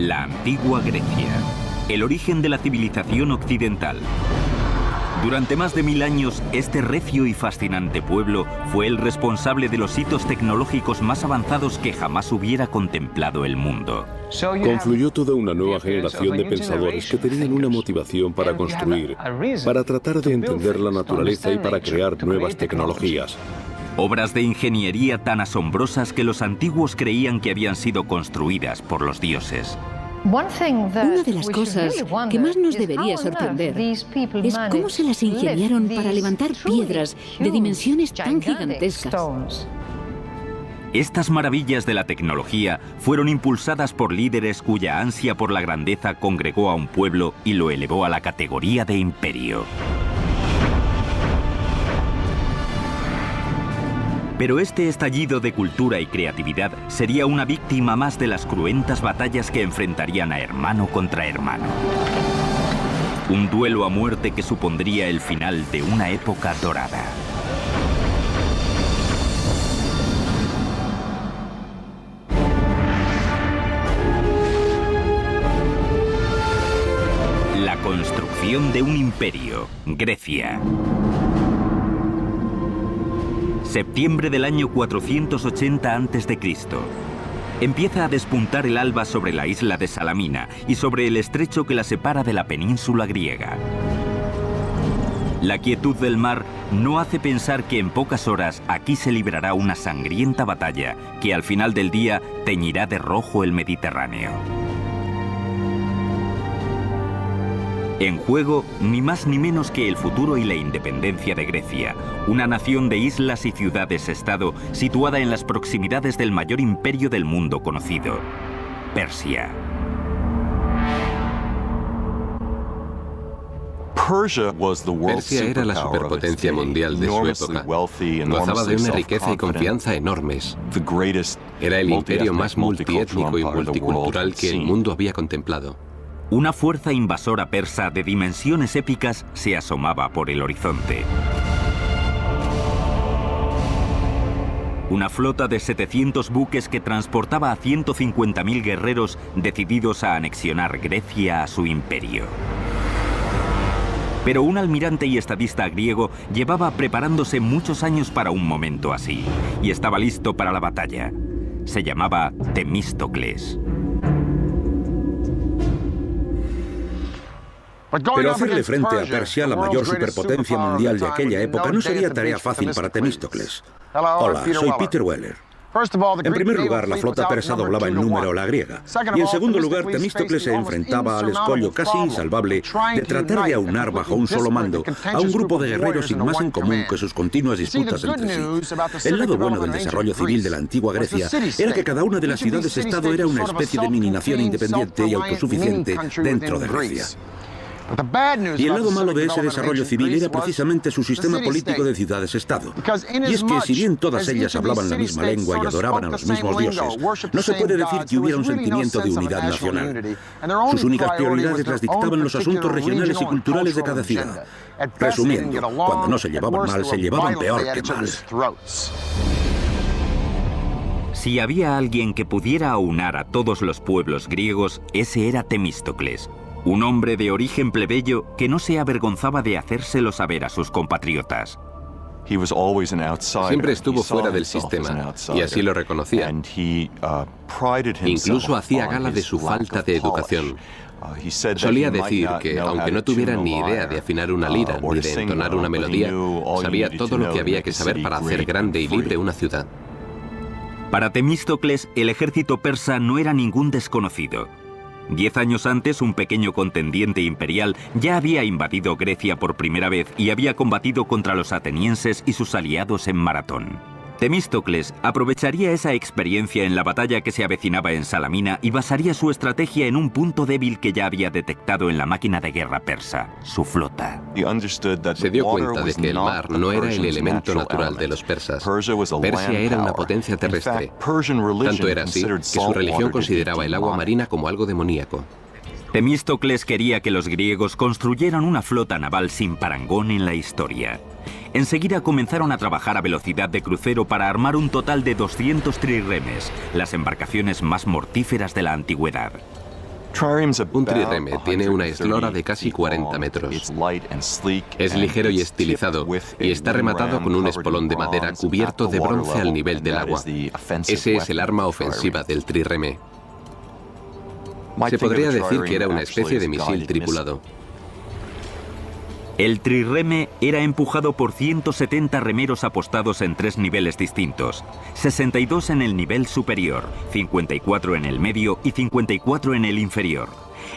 La antigua Grecia, el origen de la civilización occidental. Durante más de 1000 años, este recio y fascinante pueblo fue el responsable de los hitos tecnológicos más avanzados que jamás hubiera contemplado el mundo. Confluyó toda una nueva generación de pensadores que tenían una motivación para construir, para tratar de entender la naturaleza y para crear nuevas tecnologías. Obras de ingeniería tan asombrosas que los antiguos creían que habían sido construidas por los dioses. Una de las cosas que más nos debería sorprender es cómo se las ingeniaron para levantar piedras de dimensiones tan gigantescas. Estas maravillas de la tecnología fueron impulsadas por líderes cuya ansia por la grandeza congregó a un pueblo y lo elevó a la categoría de imperio. Pero este estallido de cultura y creatividad sería una víctima más de las cruentas batallas que enfrentarían a hermano contra hermano. Un duelo a muerte que supondría el final de una época dorada. La construcción de un imperio, Grecia. Septiembre del año 480 a.C. Empieza a despuntar el alba sobre la isla de Salamina y sobre el estrecho que la separa de la península griega. La quietud del mar no hace pensar que en pocas horas aquí se librará una sangrienta batalla que al final del día teñirá de rojo el Mediterráneo. En juego, ni más ni menos que el futuro y la independencia de Grecia, una nación de islas y ciudades-estado situada en las proximidades del mayor imperio del mundo conocido, Persia. Persia era la superpotencia mundial de su época. Gozaba de una riqueza y confianza enormes. Era el imperio más multiétnico y multicultural que el mundo había contemplado. Una fuerza invasora persa de dimensiones épicas se asomaba por el horizonte. Una flota de 700 buques que transportaba a 150.000 guerreros decididos a anexionar Grecia a su imperio. Pero un almirante y estadista griego llevaba preparándose muchos años para un momento así, y estaba listo para la batalla. Se llamaba Temístocles. Pero hacerle frente a Persia, la mayor superpotencia mundial de aquella época, no sería tarea fácil para Temístocles. Hola, soy Peter Weller. En primer lugar, la flota persa doblaba en número a la griega. Y en segundo lugar, Temístocles se enfrentaba al escollo casi insalvable de tratar de aunar bajo un solo mando a un grupo de guerreros sin más en común que sus continuas disputas entre sí. El lado bueno del desarrollo civil de la antigua Grecia era que cada una de las ciudades-estado era una especie de mini-nación independiente y autosuficiente dentro de Grecia. Y el lado malo de ese desarrollo civil era precisamente su sistema político de ciudades-estado. Y es que si bien todas ellas hablaban la misma lengua y adoraban a los mismos dioses, no se puede decir que hubiera un sentimiento de unidad nacional. Sus únicas prioridades las dictaban los asuntos regionales y culturales de cada ciudad. Resumiendo, cuando no se llevaban mal, se llevaban peor que mal. Si había alguien que pudiera aunar a todos los pueblos griegos, ese era Temístocles. Un hombre de origen plebeyo que no se avergonzaba de hacérselo saber a sus compatriotas. Siempre estuvo fuera del sistema, y así lo reconocía. Incluso hacía gala de su falta de educación. Solía decir que, aunque no tuviera ni idea de afinar una lira ni de entonar una melodía, sabía todo lo que había que saber para hacer grande y libre una ciudad. Para Temístocles, el ejército persa no era ningún desconocido. 10 años antes, un pequeño contendiente imperial ya había invadido Grecia por primera vez y había combatido contra los atenienses y sus aliados en Maratón. Temístocles aprovecharía esa experiencia en la batalla que se avecinaba en Salamina y basaría su estrategia en un punto débil que ya había detectado en la máquina de guerra persa, su flota. Se dio cuenta de que el mar no era el elemento natural de los persas. Persia era una potencia terrestre. Tanto era así que su religión consideraba el agua marina como algo demoníaco. Temístocles quería que los griegos construyeran una flota naval sin parangón en la historia. Enseguida comenzaron a trabajar a velocidad de crucero para armar un total de 200 trirremes, las embarcaciones más mortíferas de la antigüedad. Un trireme tiene una eslora de casi 40 metros. Es ligero y estilizado y está rematado con un espolón de madera cubierto de bronce al nivel del agua. Ese es el arma ofensiva del trireme. Se podría decir que era una especie de misil tripulado. El trireme era empujado por 170 remeros apostados en 3 niveles distintos, 62 en el nivel superior, 54 en el medio y 54 en el inferior.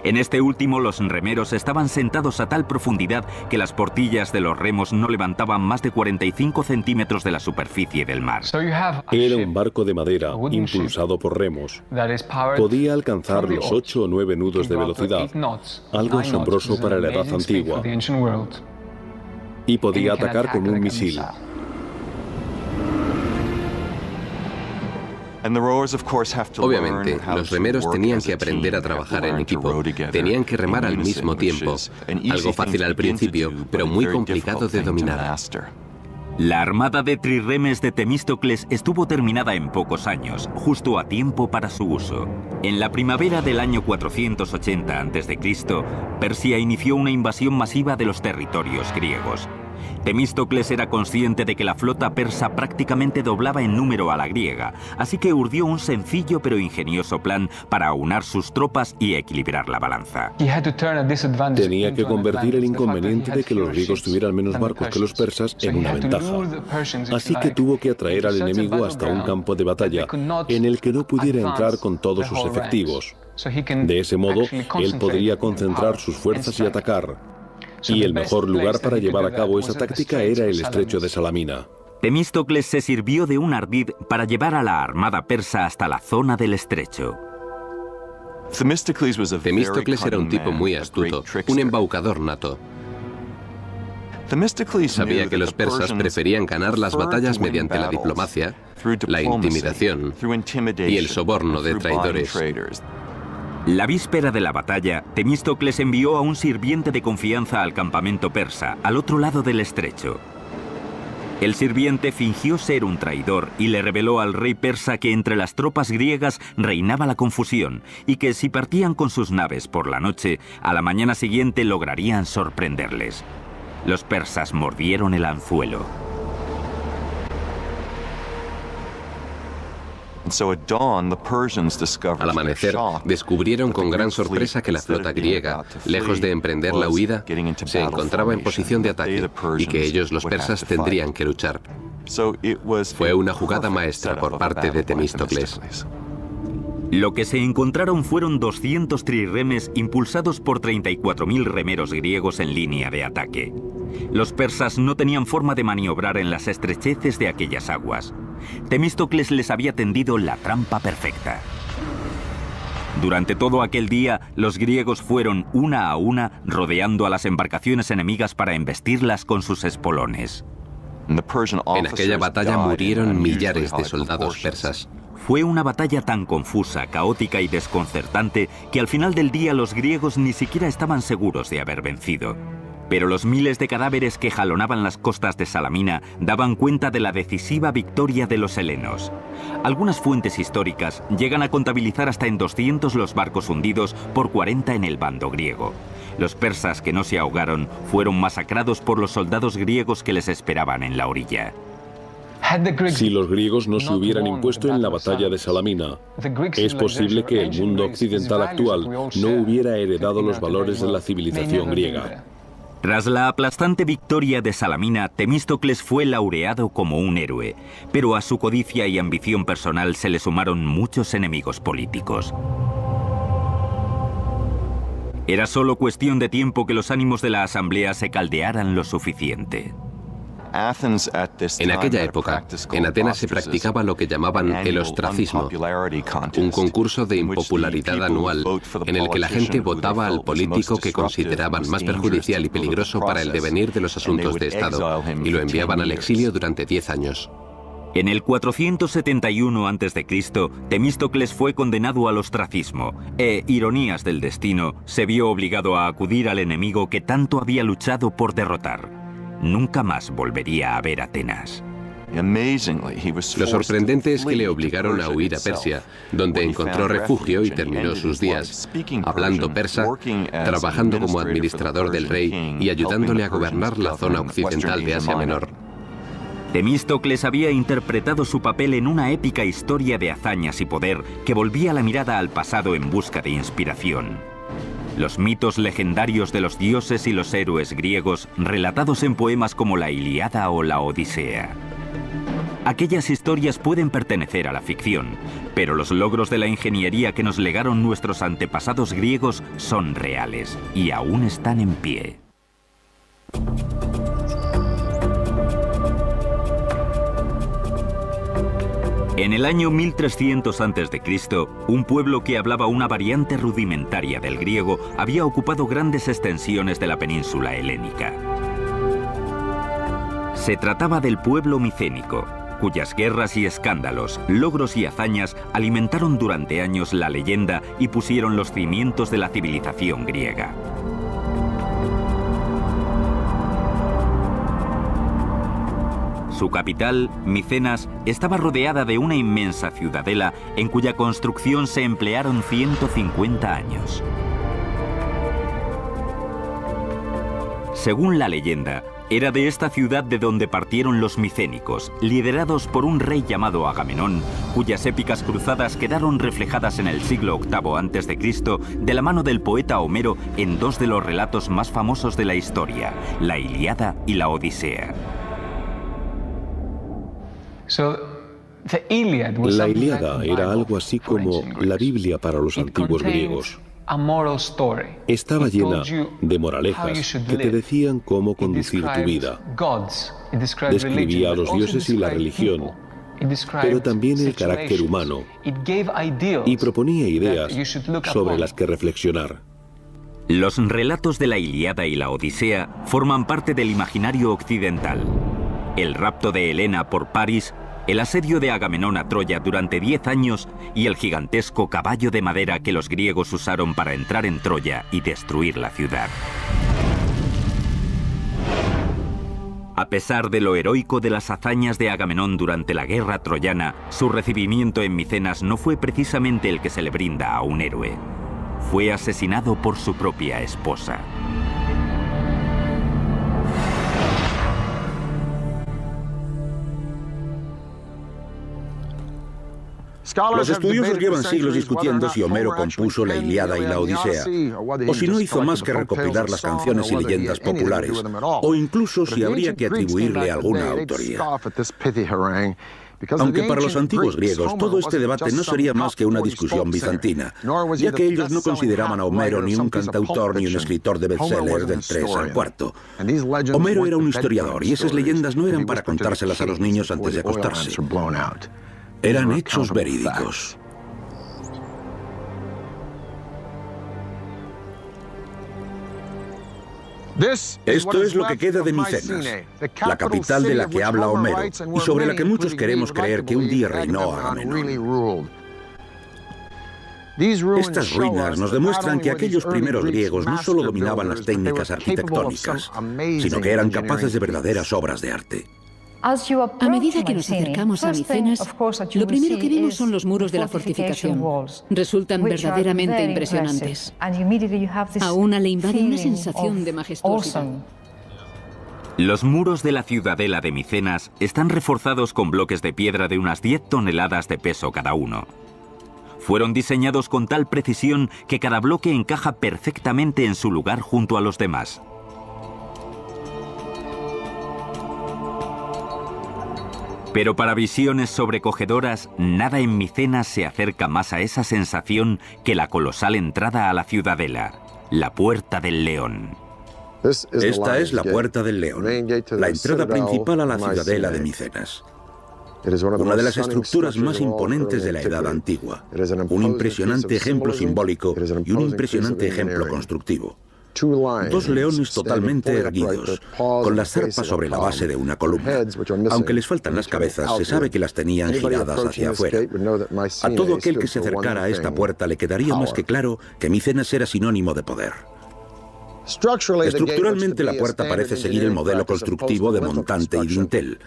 En este último, los remeros estaban sentados a tal profundidad que las portillas de los remos no levantaban más de 45 centímetros de la superficie del mar. Era un barco de madera impulsado por remos. Podía alcanzar los 8 o 9 nudos de velocidad, algo asombroso para la edad antigua, y podía atacar con un misil. Obviamente, los remeros tenían que aprender a trabajar en equipo, tenían que remar al mismo tiempo, algo fácil al principio, pero muy complicado de dominar. La armada de trirremes de Temístocles estuvo terminada en pocos años, justo a tiempo para su uso. En la primavera del año 480 a.C., Persia inició una invasión masiva de los territorios griegos. Temístocles era consciente de que la flota persa prácticamente doblaba en número a la griega, así que urdió un sencillo pero ingenioso plan para aunar sus tropas y equilibrar la balanza. Tenía que convertir el inconveniente de que los griegos tuvieran menos barcos que los persas en una ventaja. Así que tuvo que atraer al enemigo hasta un campo de batalla en el que no pudiera entrar con todos sus efectivos. De ese modo, él podría concentrar sus fuerzas y atacar. Y el mejor lugar para llevar a cabo esa táctica era el estrecho de Salamina. Temístocles se sirvió de un ardid para llevar a la armada persa hasta la zona del estrecho. Temístocles era un tipo muy astuto, un embaucador nato. Sabía que los persas preferían ganar las batallas mediante la diplomacia, la intimidación y el soborno de traidores. La víspera de la batalla, Temístocles envió a un sirviente de confianza al campamento persa, al otro lado del estrecho. El sirviente fingió ser un traidor y le reveló al rey persa que entre las tropas griegas reinaba la confusión y que si partían con sus naves por la noche, a la mañana siguiente lograrían sorprenderles. Los persas mordieron el anzuelo. Al amanecer, descubrieron con gran sorpresa que la flota griega, lejos de emprender la huida, se encontraba en posición de ataque y que ellos, los persas, tendrían que luchar. Fue una jugada maestra por parte de Temístocles. Lo que se encontraron fueron 200 trirremes impulsados por 34.000 remeros griegos en línea de ataque. Los persas no tenían forma de maniobrar en las estrecheces de aquellas aguas. Temístocles les había tendido la trampa perfecta. Durante todo aquel día, los griegos fueron una a una rodeando a las embarcaciones enemigas para embestirlas con sus espolones. En aquella batalla murieron millares de soldados persas. Fue una batalla tan confusa, caótica y desconcertante que al final del día los griegos ni siquiera estaban seguros de haber vencido. Pero los miles de cadáveres que jalonaban las costas de Salamina daban cuenta de la decisiva victoria de los helenos. Algunas fuentes históricas llegan a contabilizar hasta en 200 los barcos hundidos por 40 en el bando griego. Los persas que no se ahogaron fueron masacrados por los soldados griegos que les esperaban en la orilla. Si los griegos no se hubieran impuesto en la batalla de Salamina, es posible que el mundo occidental actual no hubiera heredado los valores de la civilización griega. Tras la aplastante victoria de Salamina, Temístocles fue laureado como un héroe, pero a su codicia y ambición personal se le sumaron muchos enemigos políticos. Era solo cuestión de tiempo que los ánimos de la asamblea se caldearan lo suficiente. En aquella época, en Atenas se practicaba lo que llamaban el ostracismo, un concurso de impopularidad anual en el que la gente votaba al político que consideraban más perjudicial y peligroso para el devenir de los asuntos de Estado y lo enviaban al exilio durante 10 años. En el 471 a.C., Temístocles fue condenado al ostracismo e, ironías del destino, se vio obligado a acudir al enemigo que tanto había luchado por derrotar. Nunca más volvería a ver Atenas. Lo sorprendente es que le obligaron a huir a Persia, donde encontró refugio y terminó sus días hablando persa, trabajando como administrador del rey y ayudándole a gobernar la zona occidental de Asia Menor. Temístocles había interpretado su papel en una épica historia de hazañas y poder que volvía la mirada al pasado en busca de inspiración. Los mitos legendarios de los dioses y los héroes griegos, relatados en poemas como la Ilíada o la Odisea. Aquellas historias pueden pertenecer a la ficción, pero los logros de la ingeniería que nos legaron nuestros antepasados griegos son reales y aún están en pie. En el año 1300 a.C., un pueblo que hablaba una variante rudimentaria del griego había ocupado grandes extensiones de la península helénica. Se trataba del pueblo micénico, cuyas guerras y escándalos, logros y hazañas alimentaron durante años la leyenda y pusieron los cimientos de la civilización griega. Su capital, Micenas, estaba rodeada de una inmensa ciudadela en cuya construcción se emplearon 150 años. Según la leyenda, era de esta ciudad de donde partieron los micénicos, liderados por un rey llamado Agamenón, cuyas épicas cruzadas quedaron reflejadas en el siglo VIII a.C. de la mano del poeta Homero en dos de los relatos más famosos de la historia, la Ilíada y la Odisea. La Ilíada era algo así como la Biblia para los antiguos griegos. Estaba llena de moralejas que te decían cómo conducir tu vida. Describía a los dioses y la religión, pero también el carácter humano, y proponía ideas sobre las que reflexionar. Los relatos de la Ilíada y la Odisea forman parte del imaginario occidental. El rapto de Helena por París, el asedio de Agamenón a Troya durante 10 años y el gigantesco caballo de madera que los griegos usaron para entrar en Troya y destruir la ciudad. A pesar de lo heroico de las hazañas de Agamenón durante la guerra troyana, su recibimiento en Micenas no fue precisamente el que se le brinda a un héroe. Fue asesinado por su propia esposa. Los estudiosos llevan siglos discutiendo si Homero compuso la Ilíada y la Odisea, o si no hizo más que recopilar las canciones y leyendas populares, o incluso si habría que atribuirle alguna autoría. Aunque para los antiguos griegos todo este debate no sería más que una discusión bizantina, ya que ellos no consideraban a Homero ni un cantautor ni un escritor de bestsellers del 3 al 4. Homero era un historiador y esas leyendas no eran para contárselas a los niños antes de acostarse. Eran hechos verídicos. Esto es lo que queda de Micenas, la capital de la que habla Homero y sobre la que muchos queremos creer que un día reinó Agamenón. Estas ruinas nos demuestran que aquellos primeros griegos no solo dominaban las técnicas arquitectónicas, sino que eran capaces de verdaderas obras de arte. A medida que nos acercamos a Micenas, lo primero que vemos son los muros de la fortificación. Resultan verdaderamente impresionantes. A una le invade una sensación de majestuosidad. Los muros de la ciudadela de Micenas están reforzados con bloques de piedra de unas 10 toneladas de peso cada uno. Fueron diseñados con tal precisión que cada bloque encaja perfectamente en su lugar junto a los demás. Pero para visiones sobrecogedoras, nada en Micenas se acerca más a esa sensación que la colosal entrada a la ciudadela, la Puerta del León. Esta es la Puerta del León, la entrada principal a la ciudadela de Micenas. Una de las estructuras más imponentes de la Edad Antigua, un impresionante ejemplo simbólico y un impresionante ejemplo constructivo. Dos leones totalmente erguidos, con las zarpas sobre la base de una columna. Aunque les faltan las cabezas, se sabe que las tenían giradas hacia afuera. A todo aquel que se acercara a esta puerta le quedaría más que claro que Micenas era sinónimo de poder. Estructuralmente, la puerta parece seguir el modelo constructivo de montante y dintel.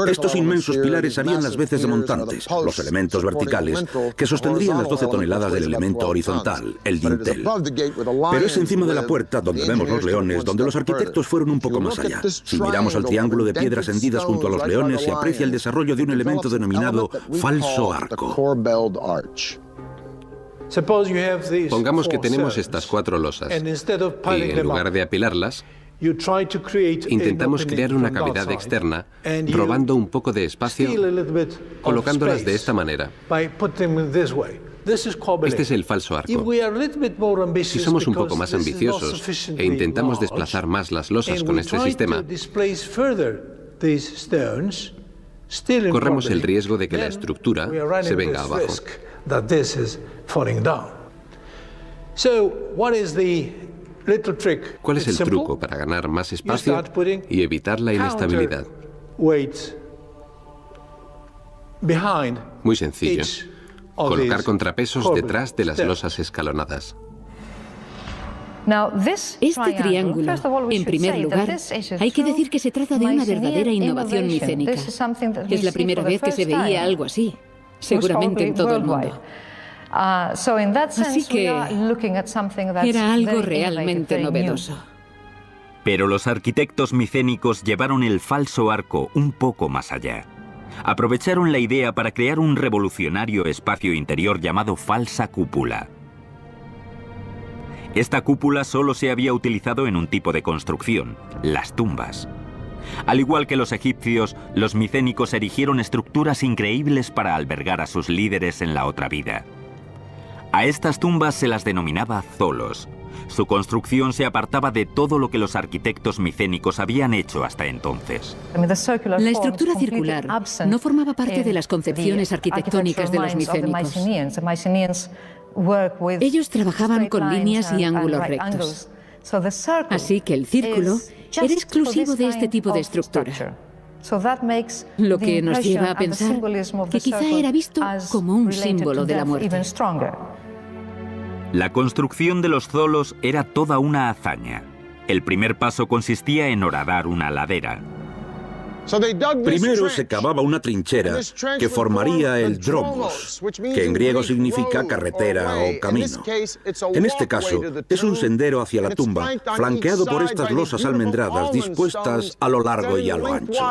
Estos inmensos pilares harían las veces de montantes, los elementos verticales, que sostendrían las 12 toneladas del elemento horizontal, el dintel. Pero es encima de la puerta, donde vemos los leones, donde los arquitectos fueron un poco más allá. Si miramos al triángulo de piedras hendidas junto a los leones, se aprecia el desarrollo de un elemento denominado falso arco. Pongamos que tenemos estas 4 losas y en lugar de apilarlas, intentamos crear una cavidad externa robando un poco de espacio, colocándolas de esta manera. Este es el falso arco. Si somos un poco más ambiciosos e intentamos desplazar más las losas con este sistema, corremos el riesgo de que la estructura se venga abajo. ¿Cuál es el truco para ganar más espacio y evitar la inestabilidad? Muy sencillo. Colocar contrapesos detrás de las losas escalonadas. Este triángulo, en primer lugar, hay que decir que se trata de una verdadera innovación micénica. Es la primera vez que se veía algo así, seguramente en todo el mundo. Así que era algo realmente novedoso. Pero los arquitectos micénicos llevaron el falso arco un poco más allá. Aprovecharon la idea para crear un revolucionario espacio interior llamado falsa cúpula. Esta cúpula solo se había utilizado en un tipo de construcción, las tumbas. Al igual que los egipcios, los micénicos erigieron estructuras increíbles para albergar a sus líderes en la otra vida. A estas tumbas se las denominaba zolos. Su construcción se apartaba de todo lo que los arquitectos micénicos habían hecho hasta entonces. La estructura circular no formaba parte de las concepciones arquitectónicas de los micénicos. Ellos trabajaban con líneas y ángulos rectos. Así que el círculo era exclusivo de este tipo de estructura. Lo que nos lleva a pensar que quizá era visto como un símbolo de la muerte. La construcción de los zolos era toda una hazaña. El primer paso consistía en horadar una ladera. Primero se cavaba una trinchera que formaría el dromos, que en griego significa carretera o camino. En este caso, es un sendero hacia la tumba, flanqueado por estas losas almendradas dispuestas a lo largo y a lo ancho.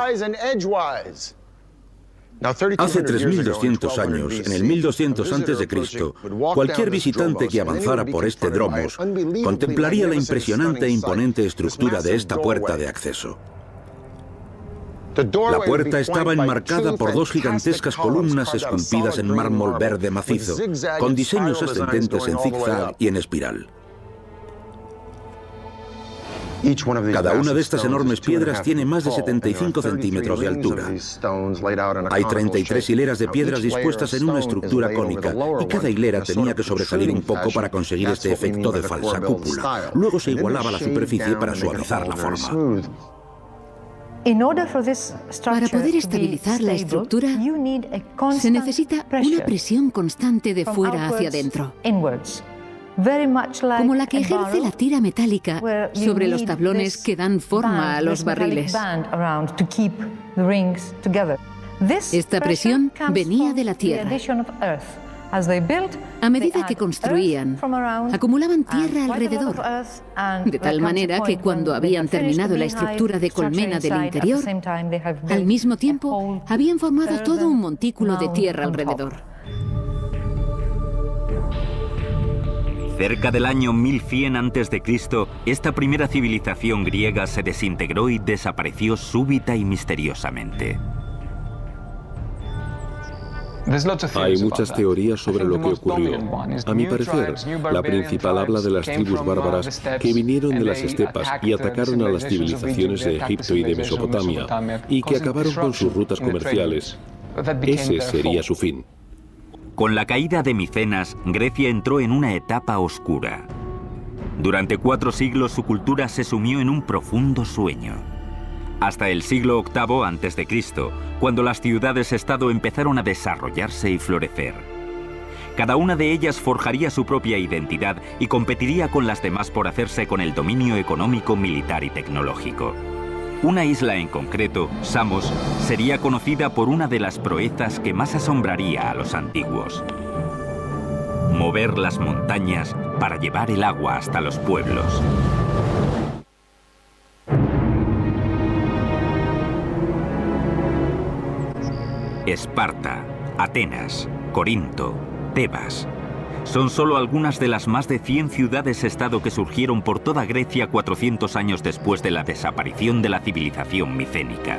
Hace 3200 años, en el 1200 a.C., cualquier visitante que avanzara por este dromos contemplaría la impresionante e imponente estructura de esta puerta de acceso. La puerta estaba enmarcada por 2 gigantescas columnas esculpidas en mármol verde macizo, con diseños ascendentes en zigzag y en espiral. Cada una de estas enormes piedras tiene más de 75 centímetros de altura. Hay 33 hileras de piedras dispuestas en una estructura cónica, y cada hilera tenía que sobresalir un poco para conseguir este efecto de falsa cúpula. Luego se igualaba la superficie para suavizar la forma. Para poder estabilizar la estructura, se necesita una presión constante de fuera hacia adentro, como la que ejerce la tira metálica sobre los tablones que dan forma a los barriles. Esta presión venía de la tierra. A medida que construían, acumulaban tierra alrededor, de tal manera que cuando habían terminado la estructura de colmena del interior, al mismo tiempo habían formado todo un montículo de tierra alrededor. Cerca del año 1100 a.C., esta primera civilización griega se desintegró y desapareció súbita y misteriosamente. Hay muchas teorías sobre lo que ocurrió. A mi parecer, la principal habla de las tribus bárbaras que vinieron de las estepas y atacaron a las civilizaciones de Egipto y de Mesopotamia, y que acabaron con sus rutas comerciales. Ese sería su fin. Con la caída de Micenas, Grecia entró en una etapa oscura. Durante 4 siglos su cultura se sumió en un profundo sueño. Hasta el siglo VIII a.C., cuando las ciudades-estado empezaron a desarrollarse y florecer. Cada una de ellas forjaría su propia identidad y competiría con las demás por hacerse con el dominio económico, militar y tecnológico. Una isla en concreto, Samos, sería conocida por una de las proezas que más asombraría a los antiguos: mover las montañas para llevar el agua hasta los pueblos. Esparta, Atenas, Corinto, Tebas. Son solo algunas de las más de 100 ciudades-estado que surgieron por toda Grecia 400 años después de la desaparición de la civilización micénica.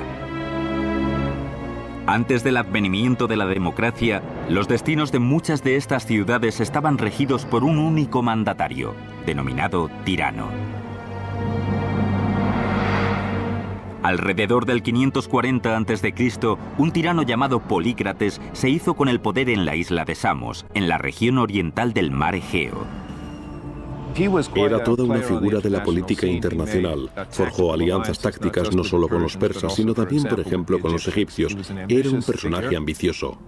Antes del advenimiento de la democracia, los destinos de muchas de estas ciudades estaban regidos por un único mandatario, denominado tirano. Alrededor del 540 a.C., un tirano llamado Polícrates se hizo con el poder en la isla de Samos, en la región oriental del mar Egeo. Era toda una figura de la política internacional. Forjó alianzas tácticas no solo con los persas, sino también, por ejemplo, con los egipcios. Era un personaje ambicioso.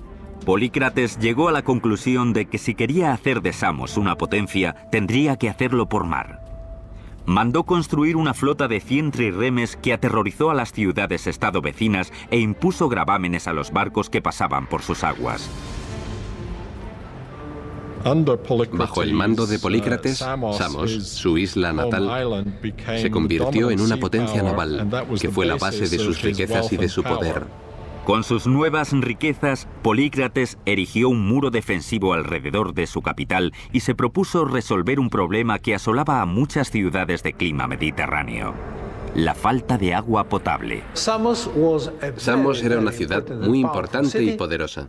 Polícrates llegó a la conclusión de que si quería hacer de Samos una potencia, tendría que hacerlo por mar. Mandó construir una flota de 100 trirremes que aterrorizó a las ciudades-estado vecinas e impuso gravámenes a los barcos que pasaban por sus aguas. Bajo el mando de Polícrates, Samos, su isla natal, se convirtió en una potencia naval, que fue la base de sus riquezas y de su poder. Con sus nuevas riquezas, Polícrates erigió un muro defensivo alrededor de su capital y se propuso resolver un problema que asolaba a muchas ciudades de clima mediterráneo: la falta de agua potable. Samos era una ciudad muy importante y poderosa.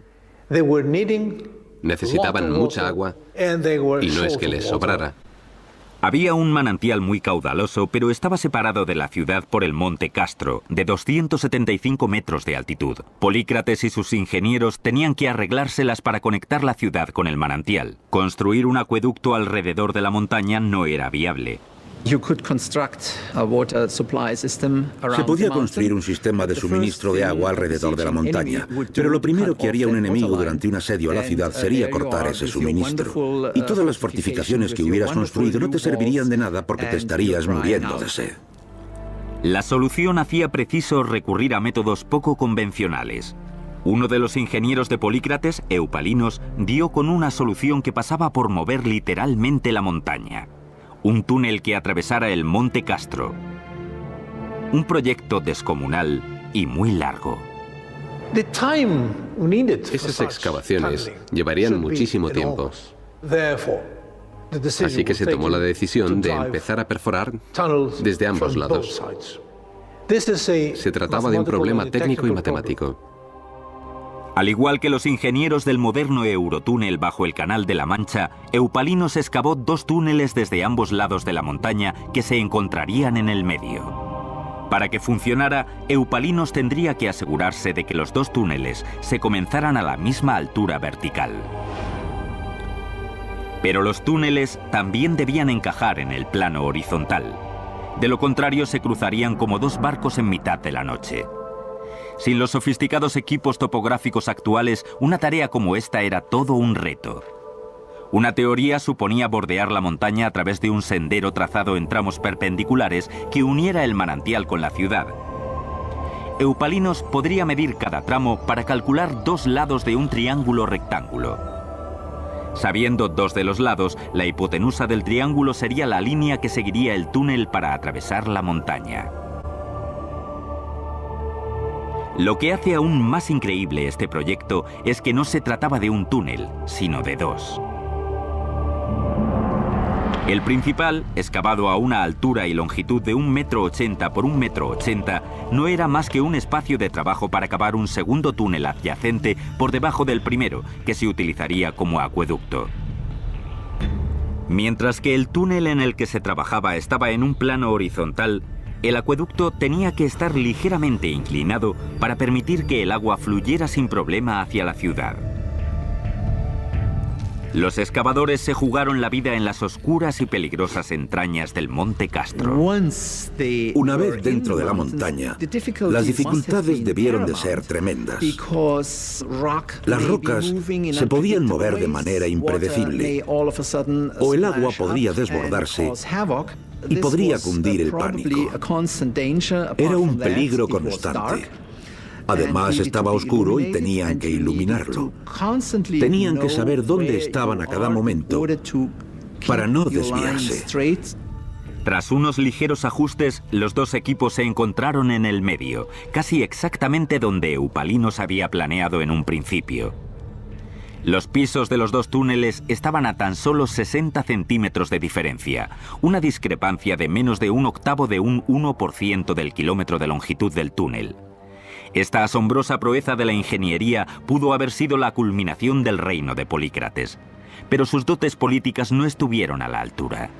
Necesitaban mucha agua y no es que les sobrara. Había un manantial muy caudaloso, pero estaba separado de la ciudad por el monte Castro, de 275 metros de altitud. Polícrates y sus ingenieros tenían que arreglárselas para conectar la ciudad con el manantial. Construir un acueducto alrededor de la montaña no era viable. Se podía construir un sistema de suministro de agua alrededor de la montaña, pero lo primero que haría un enemigo durante un asedio a la ciudad sería cortar ese suministro. Y todas las fortificaciones que hubieras construido no te servirían de nada porque te estarías muriendo de sed. La solución hacía preciso recurrir a métodos poco convencionales. Uno de los ingenieros de Polícrates, Eupalinos, dio con una solución que pasaba por mover literalmente la montaña: un túnel que atravesara el monte Castro. Un proyecto descomunal y muy largo. Esas excavaciones llevarían muchísimo tiempo. Así que se tomó la decisión de empezar a perforar desde ambos lados. Se trataba de un problema técnico y matemático. Al igual que los ingenieros del moderno Eurotúnel bajo el Canal de la Mancha, Eupalinos excavó 2 túneles desde ambos lados de la montaña que se encontrarían en el medio. Para que funcionara, Eupalinos tendría que asegurarse de que los 2 túneles se comenzaran a la misma altura vertical. Pero los túneles también debían encajar en el plano horizontal. De lo contrario, se cruzarían como 2 barcos en mitad de la noche. Sin los sofisticados equipos topográficos actuales, una tarea como esta era todo un reto. Una teoría suponía bordear la montaña a través de un sendero trazado en tramos perpendiculares que uniera el manantial con la ciudad. Eupalinos podría medir cada tramo para calcular 2 lados de un triángulo rectángulo. Sabiendo 2 de los lados, la hipotenusa del triángulo sería la línea que seguiría el túnel para atravesar la montaña. Lo que hace aún más increíble este proyecto es que no se trataba de un túnel, sino de 2. El principal, excavado a una altura y longitud de 1,80 m por 1,80 m, no era más que un espacio de trabajo para cavar un segundo túnel adyacente por debajo del primero, que se utilizaría como acueducto. Mientras que el túnel en el que se trabajaba estaba en un plano horizontal, el acueducto tenía que estar ligeramente inclinado para permitir que el agua fluyera sin problema hacia la ciudad. Los excavadores se jugaron la vida en las oscuras y peligrosas entrañas del Monte Castro. Una vez dentro de la montaña, las dificultades debieron de ser tremendas. Las rocas se podían mover de manera impredecible, o el agua podría desbordarse y podría cundir el pánico. Era un peligro constante. Además, estaba oscuro y tenían que iluminarlo. Tenían que saber dónde estaban a cada momento para no desviarse. Tras unos ligeros ajustes, los dos equipos se encontraron en el medio, casi exactamente donde Eupalinos había planeado en un principio. Los pisos de los dos túneles estaban a tan solo 60 centímetros de diferencia, una discrepancia de menos de un octavo de un 1% del kilómetro de longitud del túnel. Esta asombrosa proeza de la ingeniería pudo haber sido la culminación del reino de Polícrates, pero sus dotes políticas no estuvieron a la altura.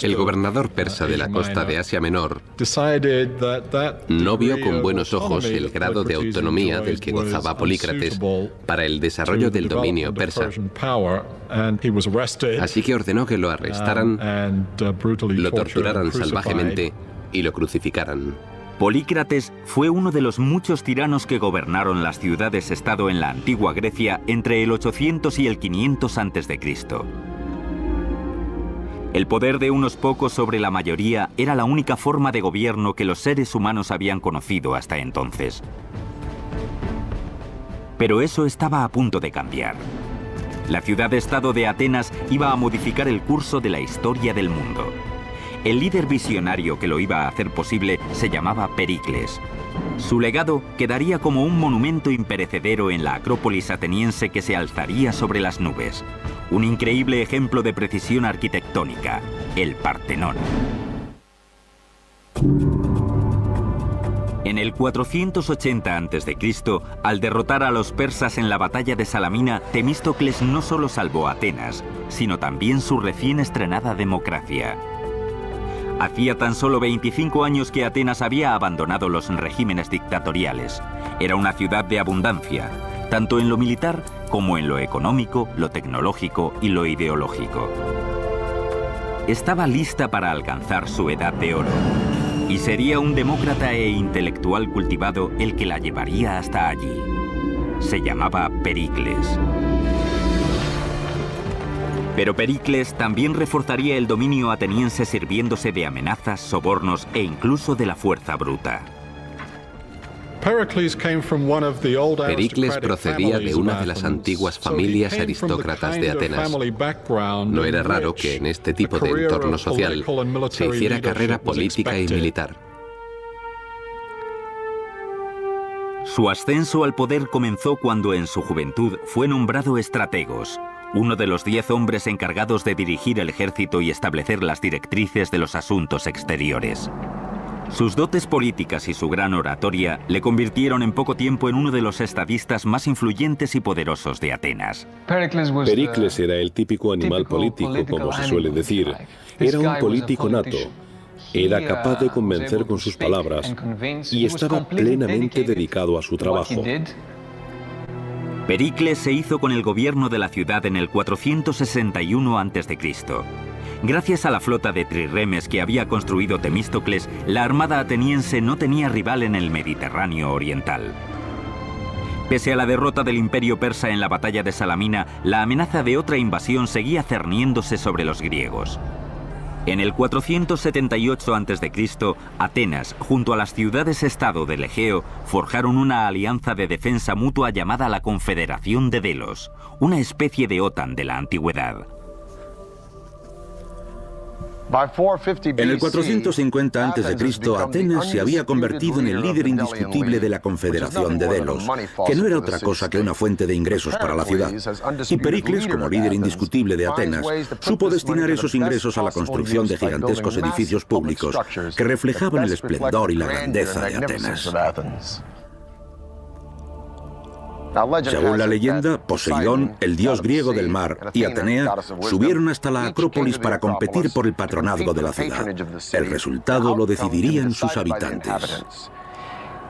El gobernador persa de la costa de Asia Menor no vio con buenos ojos el grado de autonomía del que gozaba Polícrates para el desarrollo del dominio persa. Así que ordenó que lo arrestaran, lo torturaran salvajemente y lo crucificaran. Polícrates fue uno de los muchos tiranos que gobernaron las ciudades-estado en la antigua Grecia entre el 800 y el 500 a.C. El poder de unos pocos sobre la mayoría era la única forma de gobierno que los seres humanos habían conocido hasta entonces. Pero eso estaba a punto de cambiar. La ciudad-estado de Atenas iba a modificar el curso de la historia del mundo. El líder visionario que lo iba a hacer posible se llamaba Pericles. Su legado quedaría como un monumento imperecedero en la Acrópolis ateniense que se alzaría sobre las nubes. Un increíble ejemplo de precisión arquitectónica, el Partenón. En el 480 a.C., al derrotar a los persas en la batalla de Salamina, Temístocles no solo salvó a Atenas, sino también su recién estrenada democracia. Hacía tan solo 25 años que Atenas había abandonado los regímenes dictatoriales. Era una ciudad de abundancia, tanto en lo militar como en lo económico, lo tecnológico y lo ideológico. Estaba lista para alcanzar su edad de oro, y sería un demócrata e intelectual cultivado el que la llevaría hasta allí. Se llamaba Pericles. Pero Pericles también reforzaría el dominio ateniense sirviéndose de amenazas, sobornos e incluso de la fuerza bruta. Pericles procedía de una de las antiguas familias aristócratas de Atenas. No era raro que en este tipo de entorno social se hiciera carrera política y militar. Su ascenso al poder comenzó cuando en su juventud fue nombrado estrategos, uno de los 10 hombres encargados de dirigir el ejército y establecer las directrices de los asuntos exteriores. Sus dotes políticas y su gran oratoria le convirtieron en poco tiempo en uno de los estadistas más influyentes y poderosos de Atenas. Pericles era el típico animal político, como se suele decir. Era un político nato. Era capaz de convencer con sus palabras y estaba plenamente dedicado a su trabajo. Pericles se hizo con el gobierno de la ciudad en el 461 a.C. Gracias a la flota de trirremes que había construido Temístocles, la armada ateniense no tenía rival en el Mediterráneo oriental. Pese a la derrota del imperio persa en la batalla de Salamina, la amenaza de otra invasión seguía cerniéndose sobre los griegos. En el 478 a.C., Atenas, junto a las ciudades-estado del Egeo, forjaron una alianza de defensa mutua llamada la Confederación de Delos, una especie de OTAN de la antigüedad. En el 450 a.C., Atenas se había convertido en el líder indiscutible de la Confederación de Delos, que no era otra cosa que una fuente de ingresos para la ciudad. Y Pericles, como líder indiscutible de Atenas, supo destinar esos ingresos a la construcción de gigantescos edificios públicos que reflejaban el esplendor y la grandeza de Atenas. Según la leyenda, Poseidón, el dios griego del mar, y Atenea subieron hasta la Acrópolis para competir por el patronazgo de la ciudad. El resultado lo decidirían sus habitantes.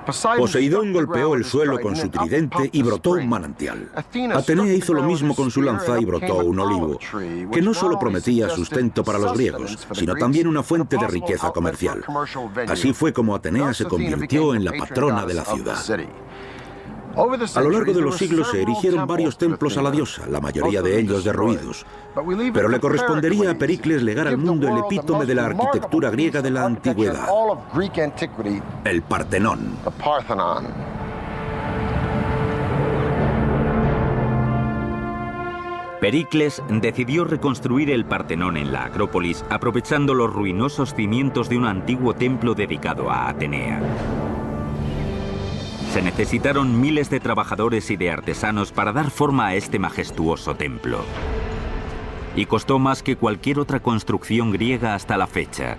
Poseidón golpeó el suelo con su tridente y brotó un manantial. Atenea hizo lo mismo con su lanza y brotó un olivo, que no solo prometía sustento para los griegos, sino también una fuente de riqueza comercial. Así fue como Atenea se convirtió en la patrona de la ciudad. A lo largo de los siglos se erigieron varios templos a la diosa, la mayoría de ellos derruidos. Pero le correspondería a Pericles legar al mundo el epítome de la arquitectura griega de la antigüedad, el Partenón. Pericles decidió reconstruir el Partenón en la Acrópolis, aprovechando los ruinosos cimientos de un antiguo templo dedicado a Atenea. Se necesitaron miles de trabajadores y de artesanos para dar forma a este majestuoso templo. Y costó más que cualquier otra construcción griega hasta la fecha,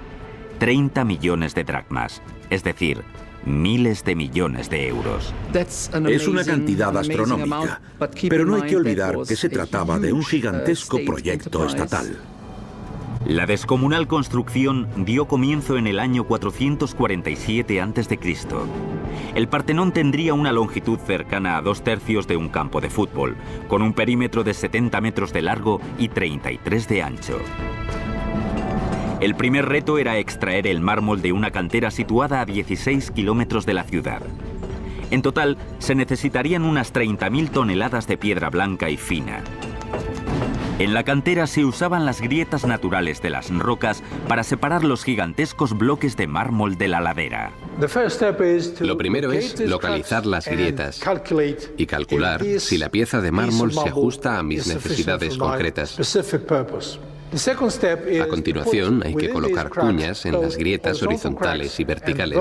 30 millones de dracmas, es decir, miles de millones de euros. Es una cantidad astronómica, pero no hay que olvidar que se trataba de un gigantesco proyecto estatal. La descomunal construcción dio comienzo en el año 447 a.C. El Partenón tendría una longitud cercana a 2/3 de un campo de fútbol, con un perímetro de 70 metros de largo y 33 de ancho. El primer reto era extraer el mármol de una cantera situada a 16 kilómetros de la ciudad. En total, se necesitarían unas 30.000 toneladas de piedra blanca y fina. En la cantera se usaban las grietas naturales de las rocas para separar los gigantescos bloques de mármol de la ladera. Lo primero es localizar las grietas y calcular si la pieza de mármol se ajusta a mis necesidades concretas. A continuación, hay que colocar cuñas en las grietas horizontales y verticales.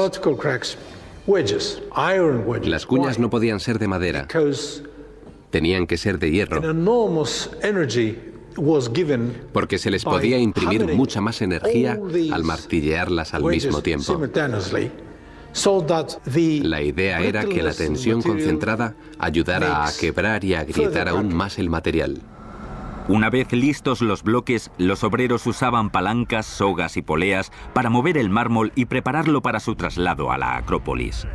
Las cuñas no podían ser de madera. Tenían que ser de hierro, porque se les podía imprimir mucha más energía al martillearlas al mismo tiempo. La idea era que la tensión concentrada ayudara a quebrar y a agrietar aún más el material. Una vez listos los bloques, los obreros usaban palancas, sogas y poleas para mover el mármol y prepararlo para su traslado a la Acrópolis.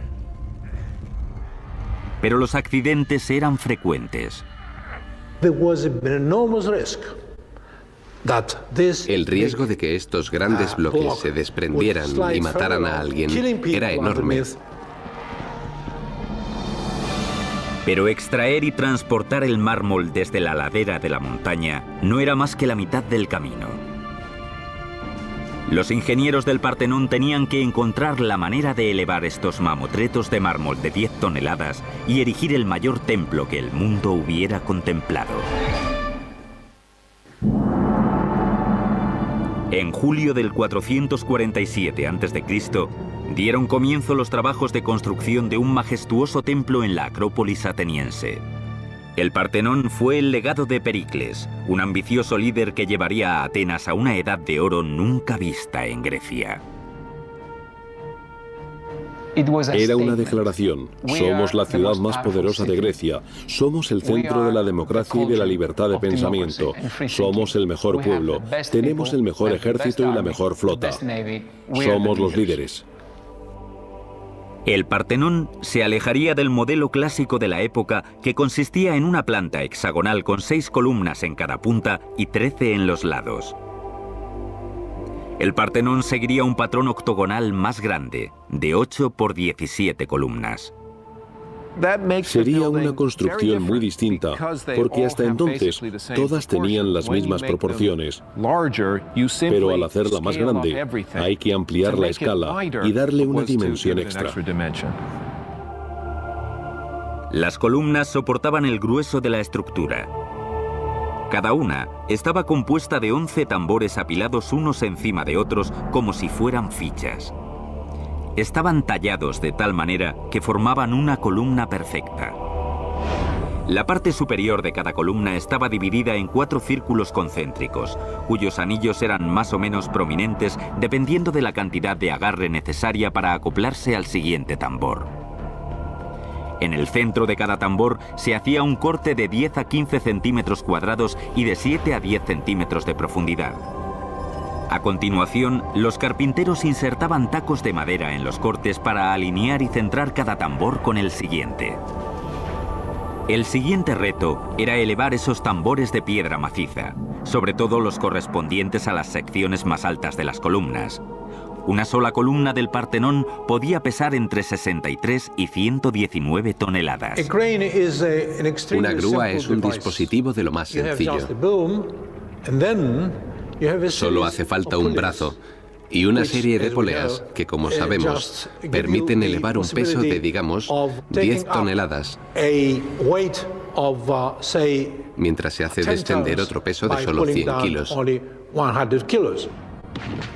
Pero los accidentes eran frecuentes. El riesgo de que estos grandes bloques se desprendieran y mataran a alguien era enorme. Pero extraer y transportar el mármol desde la ladera de la montaña no era más que la mitad del camino. Los ingenieros del Partenón tenían que encontrar la manera de elevar estos mamotretos de mármol de 10 toneladas y erigir el mayor templo que el mundo hubiera contemplado. En julio del 447 a.C., dieron comienzo los trabajos de construcción de un majestuoso templo en la Acrópolis ateniense. El Partenón fue el legado de Pericles, un ambicioso líder que llevaría a Atenas a una edad de oro nunca vista en Grecia. Era una declaración. Somos la ciudad más poderosa de Grecia. Somos el centro de la democracia y de la libertad de pensamiento. Somos el mejor pueblo. Tenemos el mejor ejército y la mejor flota. Somos los líderes. El Partenón se alejaría del modelo clásico de la época, que consistía en una planta hexagonal con 6 columnas en cada punta y 13 en los lados. El Partenón seguiría un patrón octogonal más grande, de 8 por 17 columnas. Sería una construcción muy distinta, porque hasta entonces todas tenían las mismas proporciones. Pero al hacerla más grande, hay que ampliar la escala y darle una dimensión extra. Las columnas soportaban el grueso de la estructura. Cada una estaba compuesta de 11 tambores apilados unos encima de otros como si fueran fichas. Estaban tallados de tal manera que formaban una columna perfecta. La parte superior de cada columna estaba dividida en 4 círculos concéntricos, cuyos anillos eran más o menos prominentes dependiendo de la cantidad de agarre necesaria para acoplarse al siguiente tambor. En el centro de cada tambor se hacía un corte de 10 a 15 centímetros cuadrados y de 7 a 10 centímetros de profundidad. A continuación, los carpinteros insertaban tacos de madera en los cortes para alinear y centrar cada tambor con el siguiente. El siguiente reto era elevar esos tambores de piedra maciza, sobre todo los correspondientes a las secciones más altas de las columnas. Una sola columna del Partenón podía pesar entre 63 y 119 toneladas. Una grúa es un dispositivo de lo más sencillo. Solo hace falta un brazo y una serie de poleas que, como sabemos, permiten elevar un peso de, digamos, 10 toneladas, mientras se hace descender otro peso de solo 100 kilos.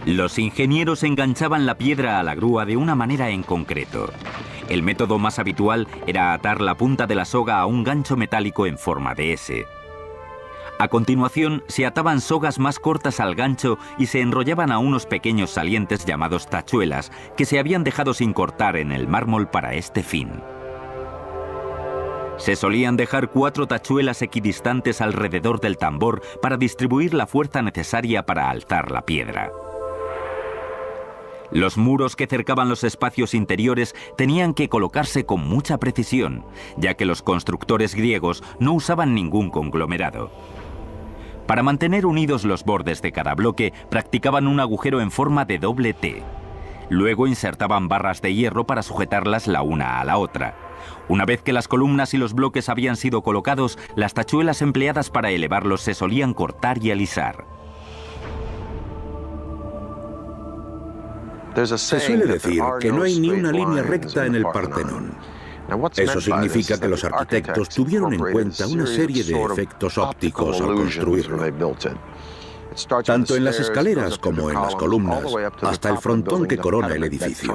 Los ingenieros enganchaban la piedra a la grúa de una manera en concreto. El método más habitual era atar la punta de la soga a un gancho metálico en forma de S. A continuación, se ataban sogas más cortas al gancho y se enrollaban a unos pequeños salientes llamados tachuelas, que se habían dejado sin cortar en el mármol para este fin. Se solían dejar 4 tachuelas equidistantes alrededor del tambor para distribuir la fuerza necesaria para alzar la piedra. Los muros que cercaban los espacios interiores tenían que colocarse con mucha precisión, ya que los constructores griegos no usaban ningún conglomerado. Para mantener unidos los bordes de cada bloque, practicaban un agujero en forma de doble T. Luego insertaban barras de hierro para sujetarlas la una a la otra. Una vez que las columnas y los bloques habían sido colocados, las tachuelas empleadas para elevarlos se solían cortar y alisar. Se suele decir que no hay ni una línea recta en el Partenón. Eso significa que los arquitectos tuvieron en cuenta una serie de efectos ópticos al construirlo. Tanto en las escaleras como en las columnas, hasta el frontón que corona el edificio.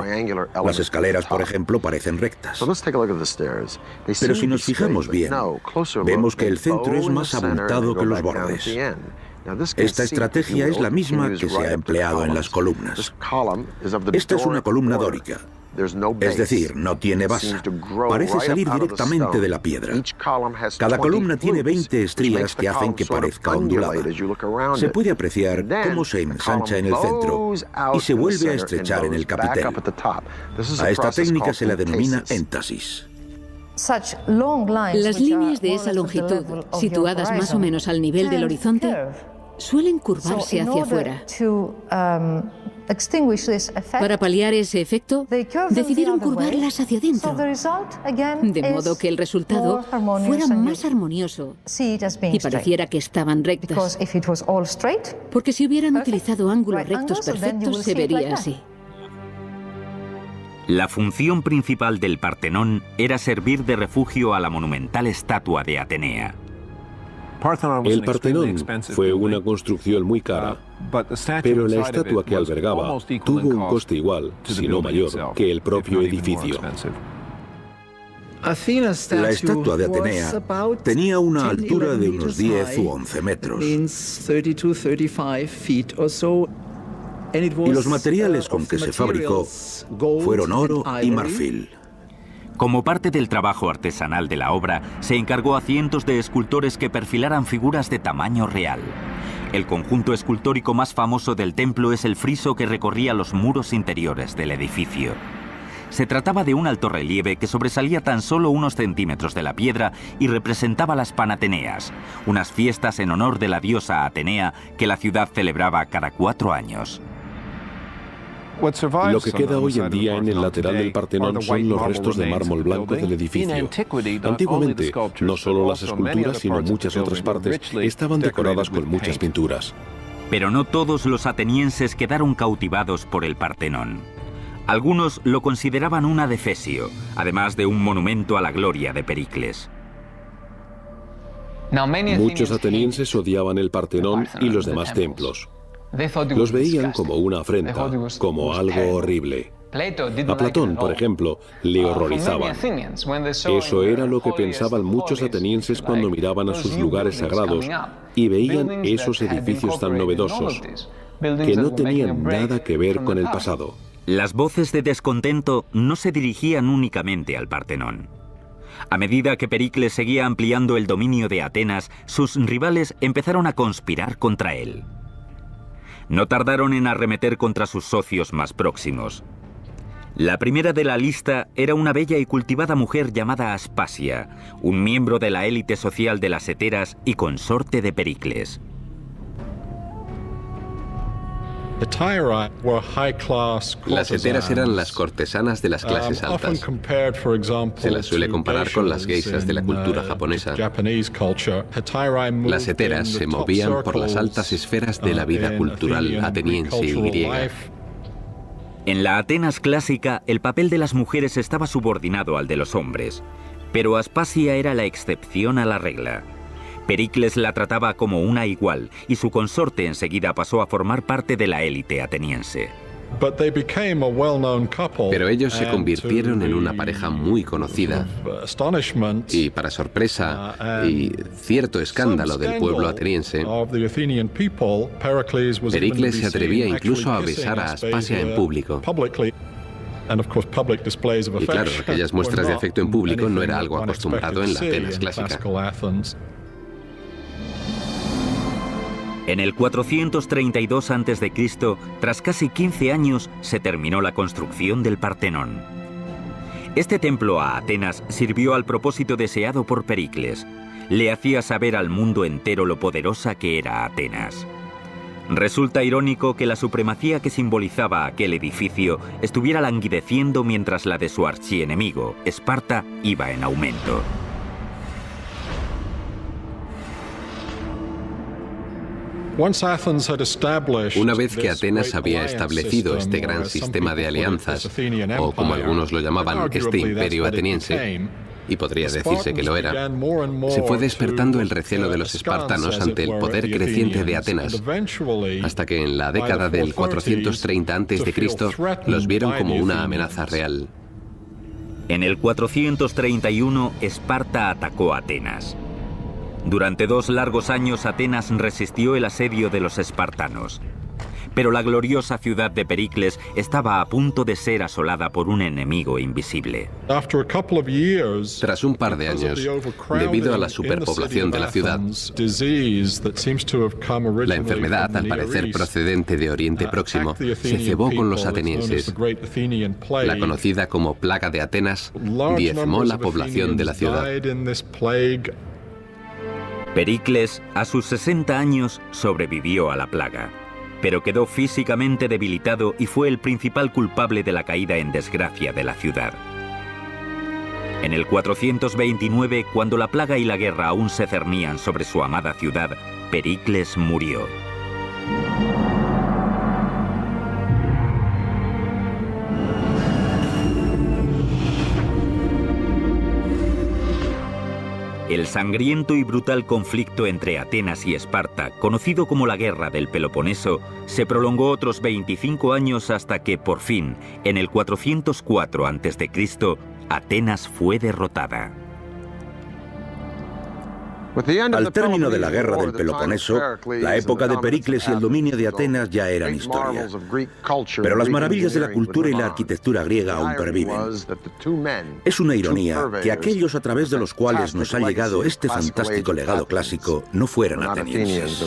Las escaleras, por ejemplo, parecen rectas. Pero si nos fijamos bien, vemos que el centro es más abultado que los bordes. Esta estrategia es la misma que se ha empleado en las columnas. Esta es una columna dórica. Es decir, no tiene base. Parece salir directamente de la piedra. Cada columna tiene 20 estrías que hacen que parezca ondulada. Se puede apreciar cómo se ensancha en el centro y se vuelve a estrechar en el capitel. A esta técnica se la denomina éntasis. Las líneas de esa longitud, situadas más o menos al nivel del horizonte, suelen curvarse hacia afuera. Para paliar ese efecto, decidieron curvarlas hacia adentro, de modo que el resultado fuera más armonioso y pareciera que estaban rectas, porque si hubieran utilizado ángulos rectos perfectos se vería así. La función principal del Partenón era servir de refugio a la monumental estatua de Atenea. El Partenón fue una construcción muy cara, pero la estatua que albergaba tuvo un coste igual, si no mayor, que el propio edificio. La estatua de Atenea tenía una altura de unos 10 u 11 metros. Y los materiales con que se fabricó fueron oro y marfil. Como parte del trabajo artesanal de la obra, se encargó a cientos de escultores que perfilaran figuras de tamaño real. El conjunto escultórico más famoso del templo es el friso que recorría los muros interiores del edificio. Se trataba de un altorrelieve que sobresalía tan solo unos centímetros de la piedra y representaba las Panateneas, unas fiestas en honor de la diosa Atenea que la ciudad celebraba cada 4 años. Lo que queda hoy en día en el lateral del Partenón son los restos de mármol blanco del edificio. Antiguamente, no solo las esculturas, sino muchas otras partes estaban decoradas con muchas pinturas. Pero no todos los atenienses quedaron cautivados por el Partenón. Algunos lo consideraban un adefesio, además de un monumento a la gloria de Pericles. Muchos atenienses odiaban el Partenón y los demás templos. Los veían como una afrenta, como algo horrible. A Platón, por ejemplo, le horrorizaban. Eso era lo que pensaban muchos atenienses cuando miraban a sus lugares sagrados y veían esos edificios tan novedosos, que no tenían nada que ver con el pasado. Las voces de descontento no se dirigían únicamente al Partenón. A medida que Pericles seguía ampliando el dominio de Atenas, sus rivales empezaron a conspirar contra él. No tardaron en arremeter contra sus socios más próximos. La primera de la lista era una bella y cultivada mujer llamada Aspasia, un miembro de la élite social de las heteras y consorte de Pericles. Las heteras eran las cortesanas de las clases altas. Se las suele comparar con las geishas de la cultura japonesa. Las heteras se movían por las altas esferas de la vida cultural ateniense y griega. En la Atenas clásica, el papel de las mujeres estaba subordinado al de los hombres, pero Aspasia era la excepción a la regla. Pericles la trataba como una igual y su consorte enseguida pasó a formar parte de la élite ateniense. Pero ellos se convirtieron en una pareja muy conocida y, para sorpresa y cierto escándalo del pueblo ateniense, Pericles se atrevía incluso a besar a Aspasia en público. Y claro, aquellas muestras de afecto en público no era algo acostumbrado en la Atenas clásica. En el 432 a.C., tras casi 15 años, se terminó la construcción del Partenón. Este templo a Atenas sirvió al propósito deseado por Pericles. Le hacía saber al mundo entero lo poderosa que era Atenas. Resulta irónico que la supremacía que simbolizaba aquel edificio estuviera languideciendo mientras la de su archienemigo, Esparta, iba en aumento. Una vez que Atenas había establecido este gran sistema de alianzas, o como algunos lo llamaban, este imperio ateniense, y podría decirse que lo era, se fue despertando el recelo de los espartanos ante el poder creciente de Atenas, hasta que en la década del 430 a.C. los vieron como una amenaza real. En el 431, Esparta atacó a Atenas. Durante 2 largos años Atenas resistió el asedio de los espartanos. Pero la gloriosa ciudad de Pericles estaba a punto de ser asolada por un enemigo invisible. Tras un par de años, debido a la superpoblación de la ciudad, la enfermedad, al parecer procedente de Oriente Próximo, se cebó con los atenienses. La conocida como Plaga de Atenas diezmó la población de la ciudad. Pericles, a sus 60 años, sobrevivió a la plaga, pero quedó físicamente debilitado y fue el principal culpable de la caída en desgracia de la ciudad. En el 429, cuando la plaga y la guerra aún se cernían sobre su amada ciudad, Pericles murió. El sangriento y brutal conflicto entre Atenas y Esparta, conocido como la Guerra del Peloponeso, se prolongó otros 25 años hasta que, por fin, en el 404 a.C., Atenas fue derrotada. Al término de la Guerra del Peloponeso, la época de Pericles y el dominio de Atenas ya eran historia. Pero las maravillas de la cultura y la arquitectura griega aún perviven. Es una ironía que aquellos a través de los cuales nos ha llegado este fantástico legado clásico no fueran atenienses.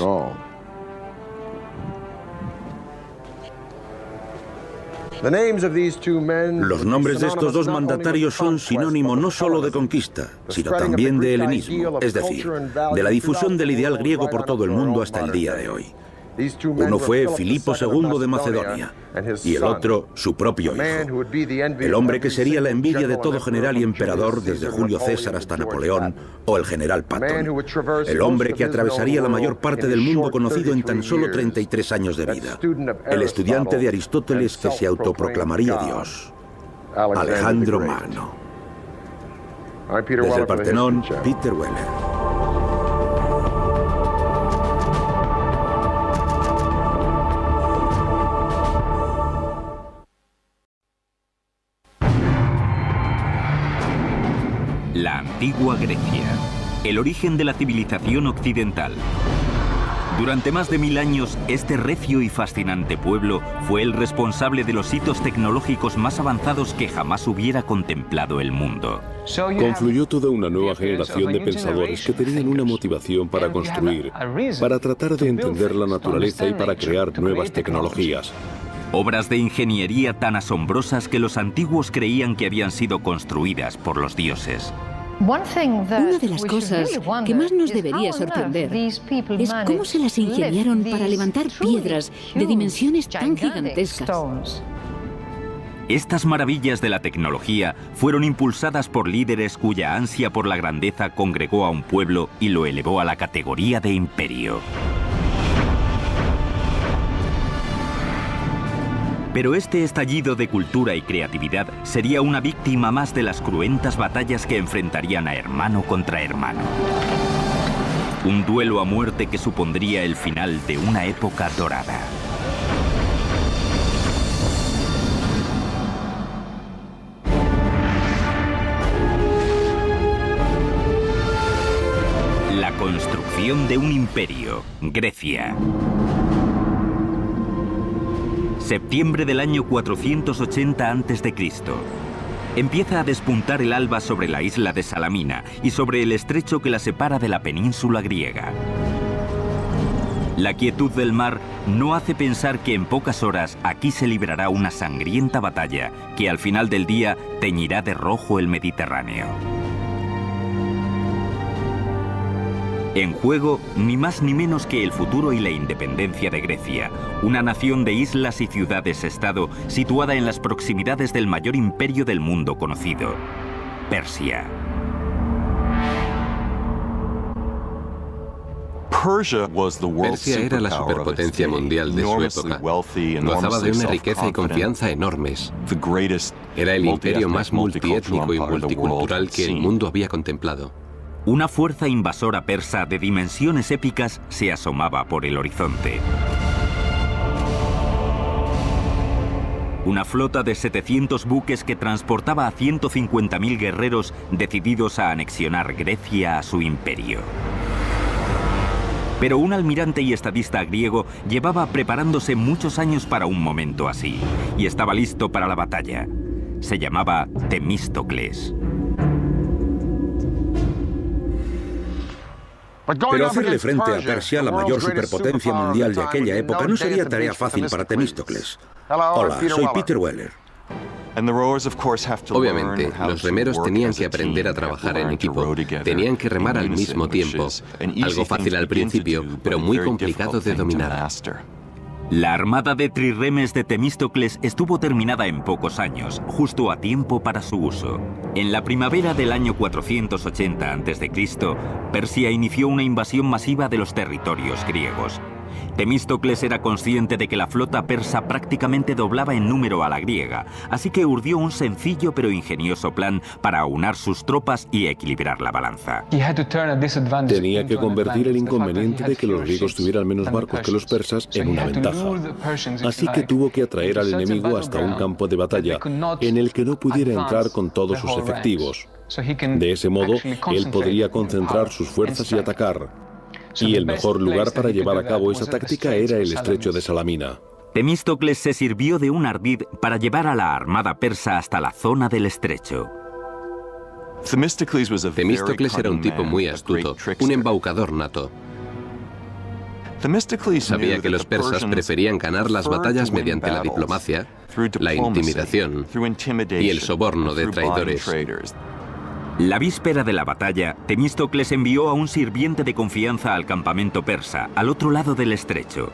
Los nombres de estos 2 mandatarios son sinónimo no solo de conquista, sino también de helenismo, es decir, de la difusión del ideal griego por todo el mundo hasta el día de hoy. Uno fue Filipo II de Macedonia y el otro su propio hijo, el hombre que sería la envidia de todo general y emperador desde Julio César hasta Napoleón o el general Patton, el hombre que atravesaría la mayor parte del mundo conocido en tan solo 33 años de vida, el estudiante de Aristóteles que se autoproclamaría Dios, Alejandro Magno. Desde el Partenón, Peter Weller. La antigua Grecia, el origen de la civilización occidental. Durante más de 1000 años, este recio y fascinante pueblo fue el responsable de los hitos tecnológicos más avanzados que jamás hubiera contemplado el mundo. Confluyó toda una nueva generación de pensadores que tenían una motivación para construir, para tratar de entender la naturaleza y para crear nuevas tecnologías. Obras de ingeniería tan asombrosas que los antiguos creían que habían sido construidas por los dioses. Una de las cosas que más nos debería sorprender es cómo se las ingeniaron para levantar piedras de dimensiones tan gigantescas. Estas maravillas de la tecnología fueron impulsadas por líderes cuya ansia por la grandeza congregó a un pueblo y lo elevó a la categoría de imperio. Pero este estallido de cultura y creatividad sería una víctima más de las cruentas batallas que enfrentarían a hermano contra hermano. Un duelo a muerte que supondría el final de una época dorada. La construcción de un imperio, Grecia. Septiembre del año 480 a.C. Empieza a despuntar el alba sobre la isla de Salamina y sobre el estrecho que la separa de la península griega. La quietud del mar no hace pensar que en pocas horas aquí se librará una sangrienta batalla que al final del día teñirá de rojo el Mediterráneo. En juego, ni más ni menos que el futuro y la independencia de Grecia, una nación de islas y ciudades-estado situada en las proximidades del mayor imperio del mundo conocido, Persia. Persia era la superpotencia mundial de su época. Gozaba de una riqueza y confianza enormes. Era el imperio más multiétnico y multicultural que el mundo había contemplado. Una fuerza invasora persa de dimensiones épicas se asomaba por el horizonte. Una flota de 700 buques que transportaba a 150.000 guerreros decididos a anexionar Grecia a su imperio. Pero un almirante y estadista griego llevaba preparándose muchos años para un momento así, y estaba listo para la batalla. Se llamaba Temístocles. Pero hacerle frente a Persia, la mayor superpotencia mundial de aquella época, no sería tarea fácil para Temístocles. Hola, soy Peter Weller. Obviamente, los remeros tenían que aprender a trabajar en equipo. Tenían que remar al mismo tiempo. Algo fácil al principio, pero muy complicado de dominar. La armada de trirremes de Temístocles estuvo terminada en pocos años, justo a tiempo para su uso. En la primavera del año 480 a.C., Persia inició una invasión masiva de los territorios griegos. Temístocles era consciente de que la flota persa prácticamente doblaba en número a la griega, así que urdió un sencillo pero ingenioso plan para aunar sus tropas y equilibrar la balanza. Tenía que convertir el inconveniente de que los griegos tuvieran menos barcos que los persas en una ventaja. Así que tuvo que atraer al enemigo hasta un campo de batalla en el que no pudiera entrar con todos sus efectivos. De ese modo, él podría concentrar sus fuerzas y atacar. Y el mejor lugar para llevar a cabo esa táctica era el estrecho de Salamina. Temístocles se sirvió de un ardid para llevar a la armada persa hasta la zona del estrecho. Temístocles era un tipo muy astuto, un embaucador nato. Sabía que los persas preferían ganar las batallas mediante la diplomacia, la intimidación y el soborno de traidores. La víspera de la batalla, Temístocles envió a un sirviente de confianza al campamento persa, al otro lado del estrecho.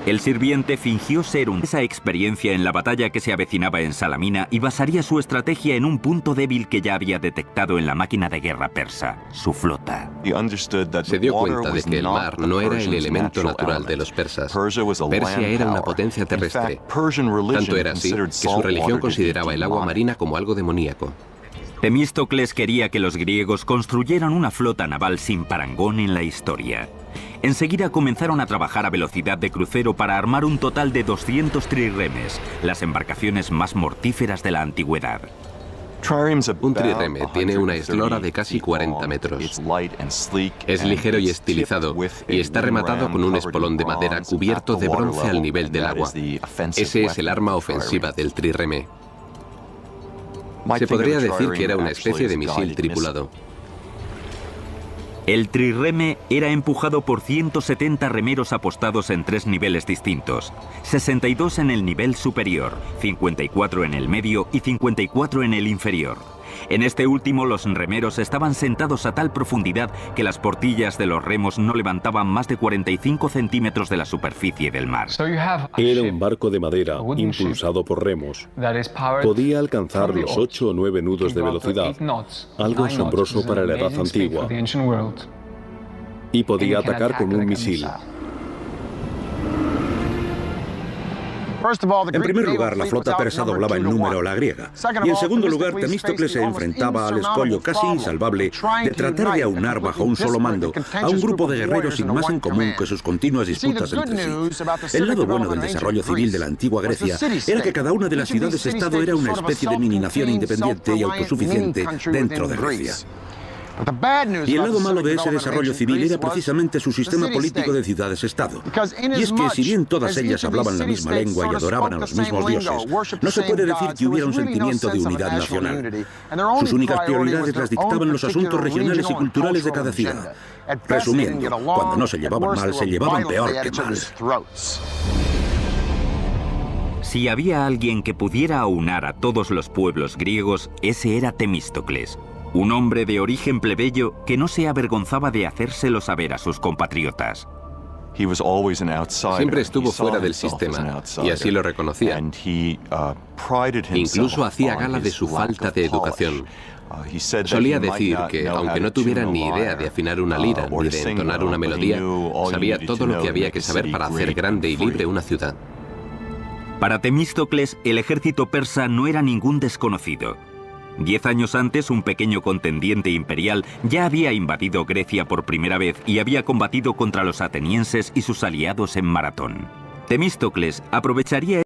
El sirviente fingió ser esa experiencia en la batalla que se avecinaba en Salamina y basaría su estrategia en un punto débil que ya había detectado en la máquina de guerra persa, su flota. Se dio cuenta de que el mar no era el elemento natural de los persas. Persia era una potencia terrestre. Tanto era así que su religión consideraba el agua marina como algo demoníaco. Temístocles quería que los griegos construyeran una flota naval sin parangón en la historia. Enseguida comenzaron a trabajar a velocidad de crucero para armar un total de 200 trirremes, las embarcaciones más mortíferas de la antigüedad. Un trireme tiene una eslora de casi 40 metros. Es ligero y estilizado y está rematado con un espolón de madera cubierto de bronce al nivel del agua. Ese es el arma ofensiva del trireme. Se podría decir que era una especie de misil tripulado. El trireme era empujado por 170 remeros apostados en 3 niveles distintos: 62 en el nivel superior, 54 en el medio y 54 en el inferior. En este último, los remeros estaban sentados a tal profundidad que las portillas de los remos no levantaban más de 45 centímetros de la superficie del mar. Era un barco de madera impulsado por remos. Podía alcanzar los 8 o 9 nudos de velocidad, algo asombroso para la edad antigua, y podía atacar con un misil. En primer lugar, la flota persa doblaba en número a la griega. Y en segundo lugar, Temístocles se enfrentaba al escollo casi insalvable de tratar de aunar bajo un solo mando a un grupo de guerreros sin más en común que sus continuas disputas entre sí. El lado bueno del desarrollo civil de la antigua Grecia era que cada una de las ciudades-estado era una especie de mini-nación independiente y autosuficiente dentro de Grecia. Y el lado malo de ese desarrollo civil era precisamente su sistema político de ciudades-estado. Y es que si bien todas ellas hablaban la misma lengua y adoraban a los mismos dioses, no se puede decir que hubiera un sentimiento de unidad nacional. Sus únicas prioridades las dictaban los asuntos regionales y culturales de cada ciudad. Resumiendo, cuando no se llevaban mal, se llevaban peor que mal. Si había alguien que pudiera aunar a todos los pueblos griegos, ese era Temístocles. Un hombre de origen plebeyo que no se avergonzaba de hacérselo saber a sus compatriotas. Siempre estuvo fuera del sistema, y así lo reconocía. Incluso hacía gala de su falta de educación. Solía decir que, aunque no tuviera ni idea de afinar una lira ni de entonar una melodía, sabía todo lo que había que saber para hacer grande y libre una ciudad. Para Temístocles, el ejército persa no era ningún desconocido. 10 años antes, un pequeño contendiente imperial ya había invadido Grecia por primera vez y había combatido contra los atenienses y sus aliados en Maratón. Temístocles aprovecharía